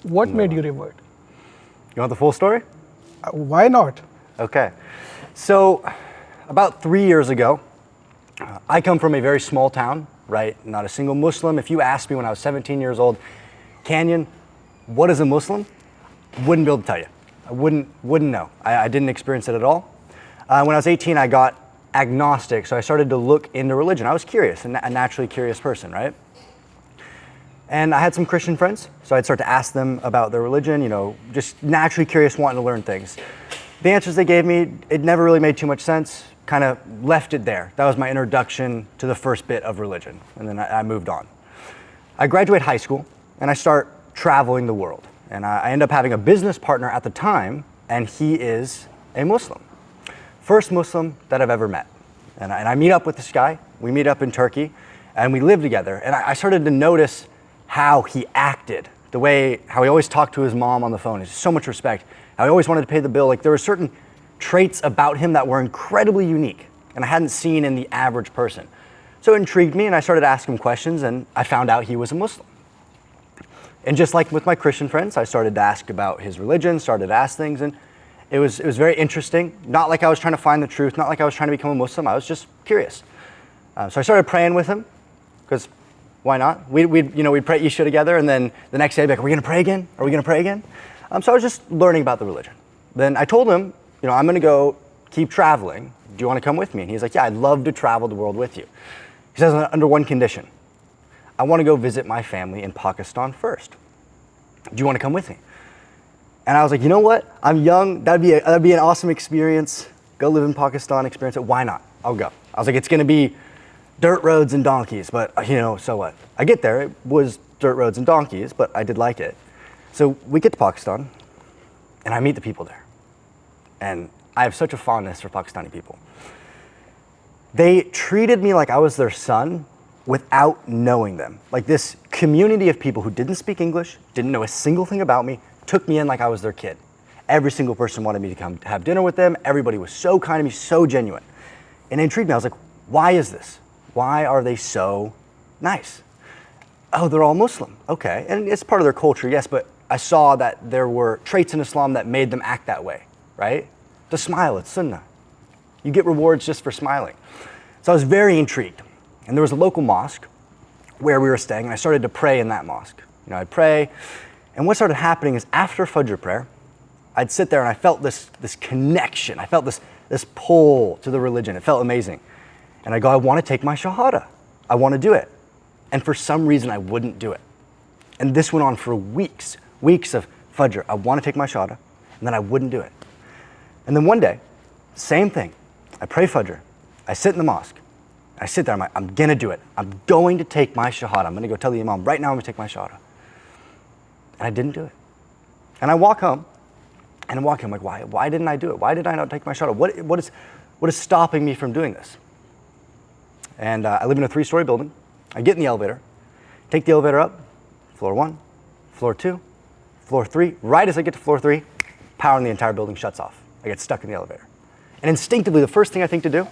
What made you revert? You want the full story? Why not? Okay. So about 3 years ago, I come from a very small town, right? Not a single Muslim. If you asked me when I was 17 years old, Canyon, what is a Muslim? Wouldn't be able to tell you. I wouldn't know. I didn't experience it at all. When I was 18, I got agnostic, so I started to look into religion. I was curious, a naturally curious person, right? And I had some Christian friends, so I'd start to ask them about their religion, you know, just naturally curious, wanting to learn things. The answers they gave me, it never really made too much sense, kind of left it there. That was my introduction to the first bit of religion, and then I moved on. I graduate high school, and I start traveling the world. And I end up having a business partner at the time, and he is a Muslim. First Muslim that I've ever met. And I meet up with this guy, we meet up in Turkey, and we live together. And I started to notice how he acted, how he always talked to his mom on the phone. It's so much respect. How he always wanted to pay the bill. Like, there were certain traits about him that were incredibly unique and I hadn't seen in the average person. So it intrigued me, and I started asking him questions, and I found out he was a Muslim. And just like with my Christian friends, I started to ask about his religion, started to ask things, and it was very interesting. Not like I was trying to find the truth, not like I was trying to become a Muslim. I was just curious. So I started praying with him, because why not? We'd pray Isha together, and then the next day I'd be like, are we going to pray again? Are we going to pray again? So I was just learning about the religion. Then I told him, I'm going to go keep traveling. Do you want to come with me? And he's like, yeah, I'd love to travel the world with you. He says, under one condition. I want to go visit my family in Pakistan first. Do you want to come with me? And I was like, you know what? I'm young. That'd be an awesome experience. Go live in Pakistan, experience it. Why not? I'll go. I was like, it's going to be dirt roads and donkeys, but so what? I get there. It was dirt roads and donkeys, but I did like it. So we get to Pakistan, and I meet the people there. And I have such a fondness for Pakistani people. They treated me like I was their son without knowing them. Like, this community of people who didn't speak English, didn't know a single thing about me, took me in like I was their kid. Every single person wanted me to come have dinner with them. Everybody was so kind to me, so genuine. And it intrigued me. I was like, why is this? Why are they so nice? Oh, they're all Muslim. Okay. And it's part of their culture, yes, but I saw that there were traits in Islam that made them act that way, right? To smile, it's sunnah. You get rewards just for smiling. So I was very intrigued. And there was a local mosque where we were staying, and I started to pray in that mosque. I'd pray, and what started happening is after Fajr prayer, I'd sit there and I felt this connection. I felt this pull to the religion. It felt amazing. And I go, I want to take my Shahada. I want to do it. And for some reason, I wouldn't do it. And this went on for weeks of Fajr. I want to take my Shahada, and then I wouldn't do it. And then one day, same thing. I pray Fajr. I sit in the mosque. I sit there, I'm like, I'm going to do it. I'm going to take my Shahada. I'm going to go tell the Imam, right now I'm going to take my Shahada. And I didn't do it. And I walk home, and I'm like, why didn't I do it? Why did I not take my Shahada? What is stopping me from doing this? And I live in a 3-story building. I get in the elevator, take the elevator up, floor 1, floor 2, floor 3. Right as I get to floor 3, power in the entire building shuts off. I get stuck in the elevator. And instinctively, the first thing I think to do,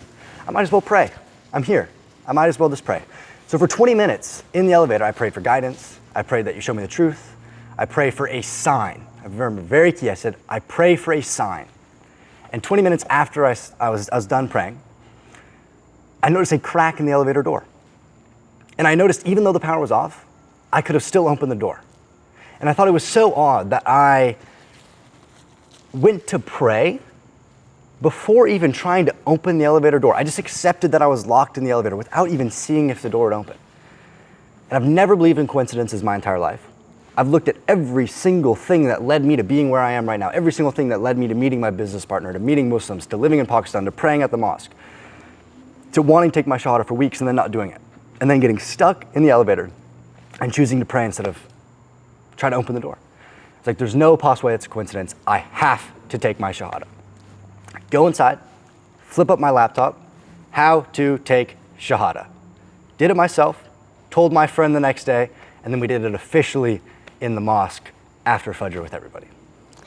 I might as well pray. I'm here. I might as well just pray. So for 20 minutes in the elevator, I prayed for guidance. I prayed that you show me the truth. I pray for a sign. I remember very key. I said, I pray for a sign. And 20 minutes after I was done praying, I noticed a crack in the elevator door. And I noticed even though the power was off, I could have still opened the door. And I thought it was so odd that I went to pray before even trying to open the elevator door. I just accepted that I was locked in the elevator without even seeing if the door would open. And I've never believed in coincidences my entire life. I've looked at every single thing that led me to being where I am right now, every single thing that led me to meeting my business partner, to meeting Muslims, to living in Pakistan, to praying at the mosque, to wanting to take my Shahada for weeks and then not doing it, and then getting stuck in the elevator and choosing to pray instead of trying to open the door. It's like, there's no possible way it's a coincidence. I have to take my Shahada. Go inside, flip up my laptop, how to take Shahada. Did it myself, told my friend the next day, and then we did it officially in the mosque after Fajr with everybody.